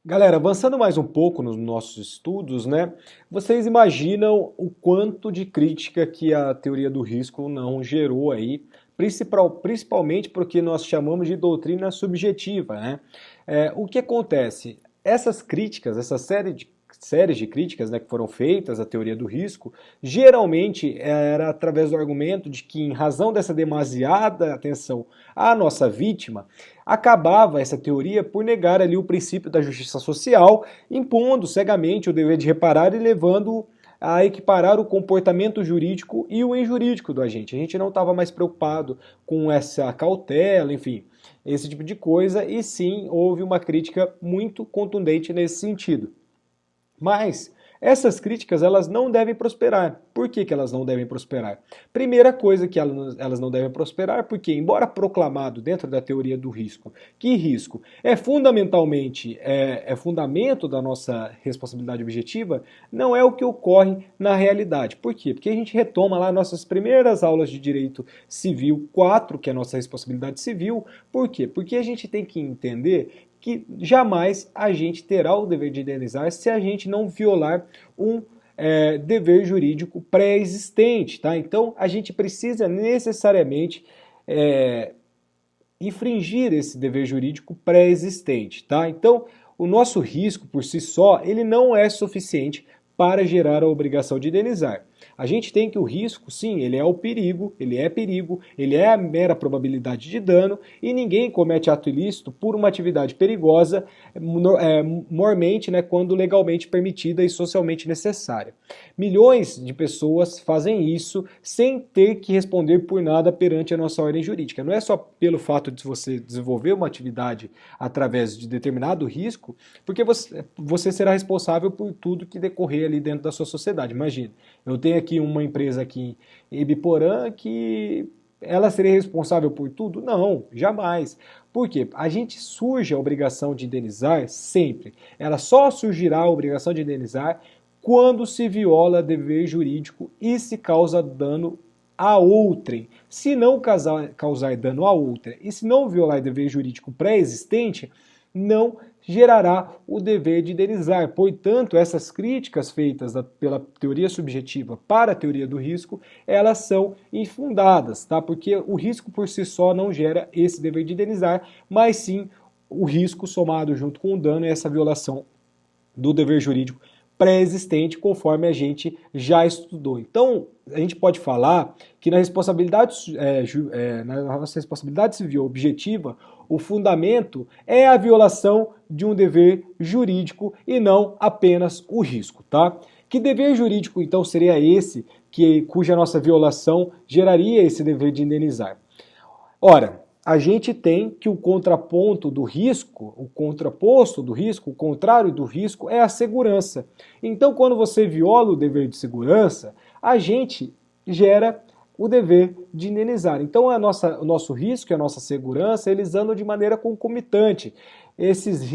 Galera, avançando mais um pouco nos nossos estudos, né? Vocês imaginam o quanto de crítica que a teoria do risco não gerou aí, principalmente porque nós chamamos de doutrina subjetiva, né? O que acontece? Essas críticas, essa séries de críticas, né, que foram feitas à teoria do risco, geralmente era através do argumento de que, em razão dessa demasiada atenção à nossa vítima, acabava essa teoria por negar ali o princípio da justiça social, impondo cegamente o dever de reparar e levando a equiparar o comportamento jurídico e o injurídico do agente. A gente não estava mais preocupado com essa cautela, enfim, esse tipo de coisa, e sim houve uma crítica muito contundente nesse sentido. Mas essas críticas elas não devem prosperar. Por que elas não devem prosperar? Primeira coisa que elas não devem prosperar, porque embora proclamado dentro da teoria do risco, que risco é fundamentalmente fundamento da nossa responsabilidade objetiva, não é o que ocorre na realidade. Por quê? Porque a gente retoma lá nossas primeiras aulas de direito civil 4, que é a nossa responsabilidade civil. Por quê? Porque a gente tem que entender que jamais a gente terá o dever de indenizar se a gente não violar um dever jurídico pré-existente, tá? Então a gente precisa necessariamente infringir esse dever jurídico pré-existente, tá? Então o nosso risco por si só ele não é suficiente para gerar a obrigação de indenizar. A gente tem que o risco, sim, ele é perigo, ele é a mera probabilidade de dano e ninguém comete ato ilícito por uma atividade perigosa, mormente, né, quando legalmente permitida e socialmente necessária. Milhões de pessoas fazem isso sem ter que responder por nada perante a nossa ordem jurídica. Não é só pelo fato de você desenvolver uma atividade através de determinado risco, porque você será responsável por tudo que decorrer ali dentro da sua sociedade. Imagina, eu tenho aqui uma empresa aqui em Ibiporã que ela seria responsável por tudo? Não, jamais. Por quê? A gente surge a obrigação de indenizar sempre. Ela só surgirá a obrigação de indenizar quando se viola dever jurídico e se causa dano a outrem. Se não causar dano a outrem e se não violar dever jurídico pré-existente, não gerará o dever de indenizar. Portanto, essas críticas feitas pela teoria subjetiva para a teoria do risco, elas são infundadas, tá? Porque o risco por si só não gera esse dever de indenizar, mas sim o risco somado junto com o dano e essa violação do dever jurídico pré-existente, conforme a gente já estudou. Então, a gente pode falar que na nossa responsabilidade civil objetiva, o fundamento é a violação de um dever jurídico e não apenas o risco, tá? Que dever jurídico, então, seria esse cuja nossa violação geraria esse dever de indenizar? Ora, a gente tem que o contraponto do risco, o contraposto do risco, o contrário do risco é a segurança. Então, quando você viola o dever de segurança, a gente gera o dever de indenizar. Então, o nosso risco e a nossa segurança, eles andam de maneira concomitante.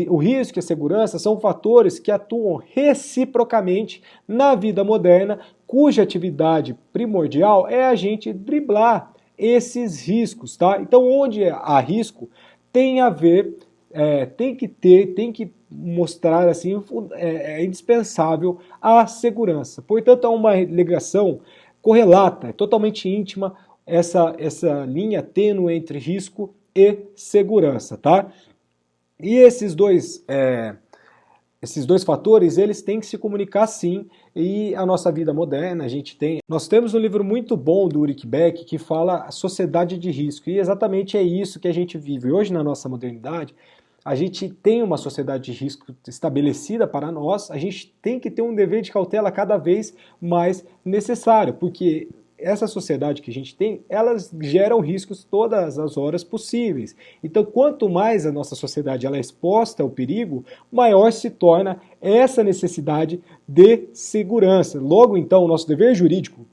O risco e a segurança são fatores que atuam reciprocamente na vida moderna, cuja atividade primordial é a gente driblar esses riscos, tá? Então, onde há risco, tem a ver, tem que mostrar assim, é indispensável a segurança. Portanto, é uma ligação correlata, é totalmente íntima essa linha tênue entre risco e segurança, tá? E esses dois fatores, eles têm que se comunicar sim, e a nossa vida moderna, nós temos um livro muito bom do Ulrich Beck que fala a sociedade de risco, e exatamente é isso que a gente vive. Hoje na nossa modernidade, a gente tem uma sociedade de risco estabelecida para nós, a gente tem que ter um dever de cautela cada vez mais necessário, porque essa sociedade que a gente tem, elas geram riscos todas as horas possíveis. Então, quanto mais a nossa sociedade ela é exposta ao perigo, maior se torna essa necessidade de segurança. Logo, então, o nosso dever jurídico,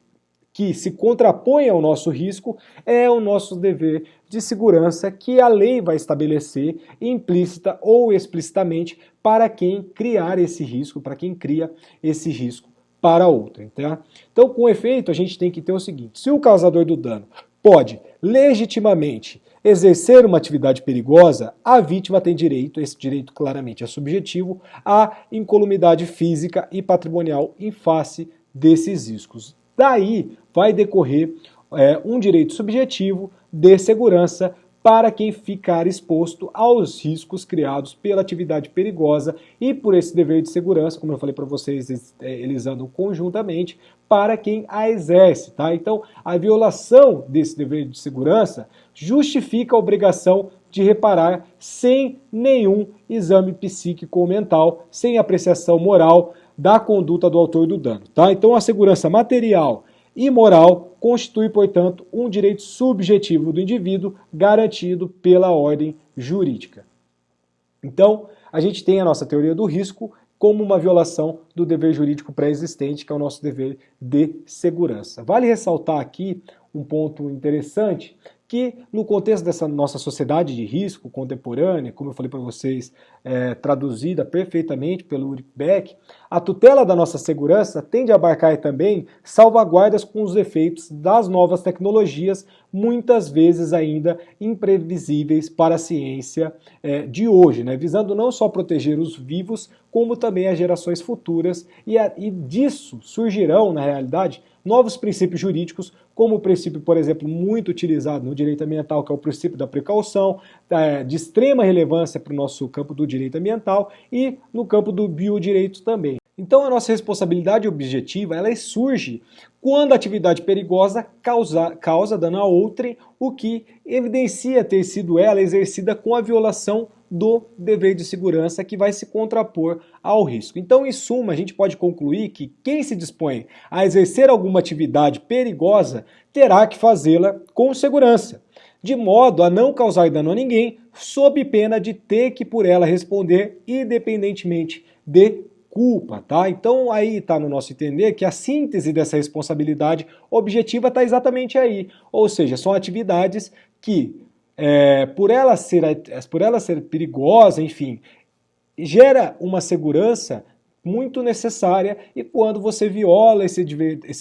que se contrapõe ao nosso risco, é o nosso dever de segurança que a lei vai estabelecer implícita ou explicitamente para quem criar esse risco, para quem cria esse risco para outra. Tá? Então, com efeito, a gente tem que ter o seguinte: se o causador do dano pode legitimamente exercer uma atividade perigosa, a vítima tem direito, esse direito claramente é subjetivo, à incolumidade física e patrimonial em face desses riscos. Daí vai decorrer um direito subjetivo de segurança para quem ficar exposto aos riscos criados pela atividade perigosa e por esse dever de segurança, como eu falei para vocês, eles andam conjuntamente, para quem a exerce, tá? Então, a violação desse dever de segurança justifica a obrigação de reparar sem nenhum exame psíquico ou mental, sem apreciação moral da conduta do autor do dano, tá? Então, a segurança material e moral constitui, portanto, um direito subjetivo do indivíduo garantido pela ordem jurídica. Então, a gente tem a nossa teoria do risco como uma violação do dever jurídico pré-existente, que é o nosso dever de segurança. Vale ressaltar aqui um ponto interessante, que no contexto dessa nossa sociedade de risco contemporânea, como eu falei para vocês, traduzida perfeitamente pelo Ulrich Beck, a tutela da nossa segurança tende a abarcar também salvaguardas com os efeitos das novas tecnologias, muitas vezes ainda imprevisíveis para a ciência de hoje, né? Visando não só proteger os vivos, como também as gerações futuras, e disso surgirão, na realidade, novos princípios jurídicos, como o princípio, por exemplo, muito utilizado no direito ambiental, que é o princípio da precaução, de extrema relevância para o nosso campo do direito ambiental e no campo do biodireito também. Então a nossa responsabilidade objetiva, ela surge quando a atividade perigosa causa dano a outrem, o que evidencia ter sido ela exercida com a violação do dever de segurança que vai se contrapor ao risco. Então, em suma, a gente pode concluir que quem se dispõe a exercer alguma atividade perigosa terá que fazê-la com segurança, de modo a não causar dano a ninguém, sob pena de ter que por ela responder independentemente de culpa, tá? Então aí está no nosso entender que a síntese dessa responsabilidade objetiva está exatamente aí, ou seja, são atividades que por ela ser perigosa, enfim, gera uma segurança muito necessária, e quando você viola esse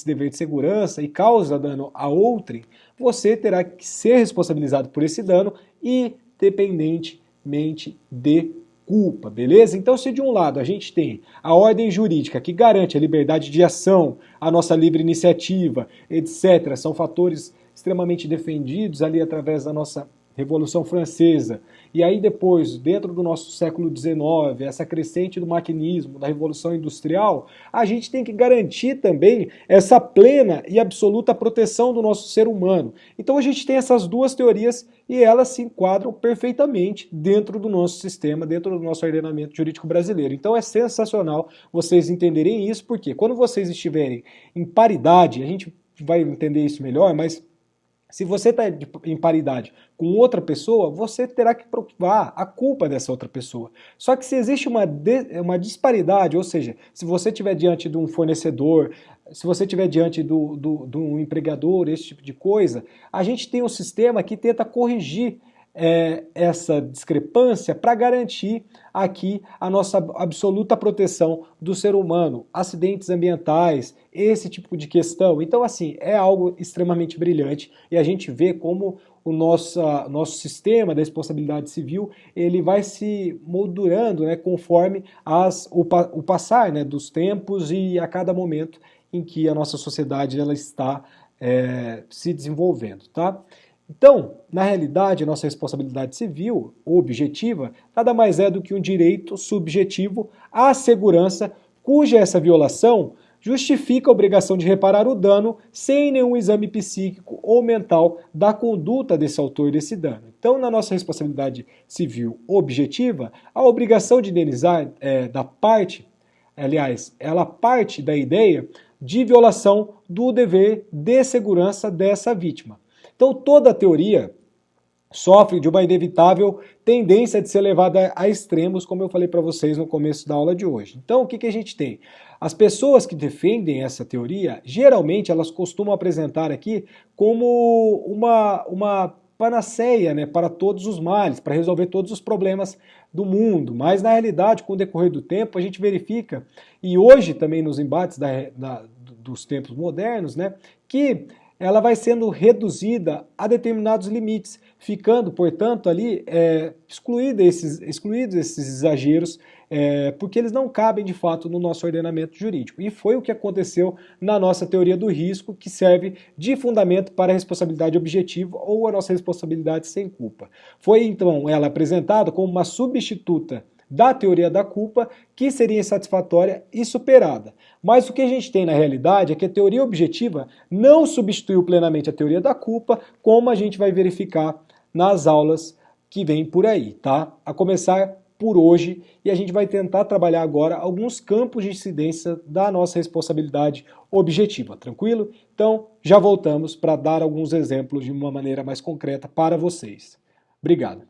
dever de segurança e causa dano a outrem, você terá que ser responsabilizado por esse dano, independentemente de culpa, beleza? Então, se de um lado a gente tem a ordem jurídica que garante a liberdade de ação, a nossa livre iniciativa, etc., são fatores extremamente defendidos ali através da nossa Revolução Francesa, e aí depois, dentro do nosso século XIX, essa crescente do maquinismo, da Revolução Industrial, a gente tem que garantir também essa plena e absoluta proteção do nosso ser humano. Então a gente tem essas duas teorias e elas se enquadram perfeitamente dentro do nosso sistema, dentro do nosso ordenamento jurídico brasileiro. Então é sensacional vocês entenderem isso, porque quando vocês estiverem em paridade, a gente vai entender isso melhor, mas se você está em paridade com outra pessoa, você terá que provar a culpa dessa outra pessoa. Só que se existe uma disparidade, ou seja, se você estiver diante de um fornecedor, se você estiver diante de um empregador, esse tipo de coisa, a gente tem um sistema que tenta corrigir essa discrepância para garantir aqui a nossa absoluta proteção do ser humano, acidentes ambientais, esse tipo de questão. Então, assim, é algo extremamente brilhante e a gente vê como o nosso sistema da responsabilidade civil ele vai se moldurando, né, conforme o passar, né, dos tempos e a cada momento em que a nossa sociedade ela está se desenvolvendo, tá? Então, na realidade, a nossa responsabilidade civil objetiva nada mais é do que um direito subjetivo à segurança, cuja essa violação justifica a obrigação de reparar o dano sem nenhum exame psíquico ou mental da conduta desse autor desse dano. Então, na nossa responsabilidade civil objetiva, a obrigação de indenizar ela parte da ideia de violação do dever de segurança dessa vítima. Então toda a teoria sofre de uma inevitável tendência de ser levada a extremos, como eu falei para vocês no começo da aula de hoje. Então o que a gente tem? As pessoas que defendem essa teoria, geralmente elas costumam apresentar aqui como uma panaceia, né, para todos os males, para resolver todos os problemas do mundo, mas na realidade, com o decorrer do tempo, a gente verifica, e hoje também nos embates dos tempos modernos, né, que ela vai sendo reduzida a determinados limites, ficando, portanto, ali excluídos esses exageros, porque eles não cabem de fato no nosso ordenamento jurídico. E foi o que aconteceu na nossa teoria do risco, que serve de fundamento para a responsabilidade objetiva ou a nossa responsabilidade sem culpa. Foi então ela apresentada como uma substituta da teoria da culpa, que seria insatisfatória e superada. Mas o que a gente tem na realidade é que a teoria objetiva não substituiu plenamente a teoria da culpa, como a gente vai verificar nas aulas que vêm por aí, tá? A começar por hoje, e a gente vai tentar trabalhar agora alguns campos de incidência da nossa responsabilidade objetiva, tranquilo? Então, já voltamos para dar alguns exemplos de uma maneira mais concreta para vocês. Obrigado.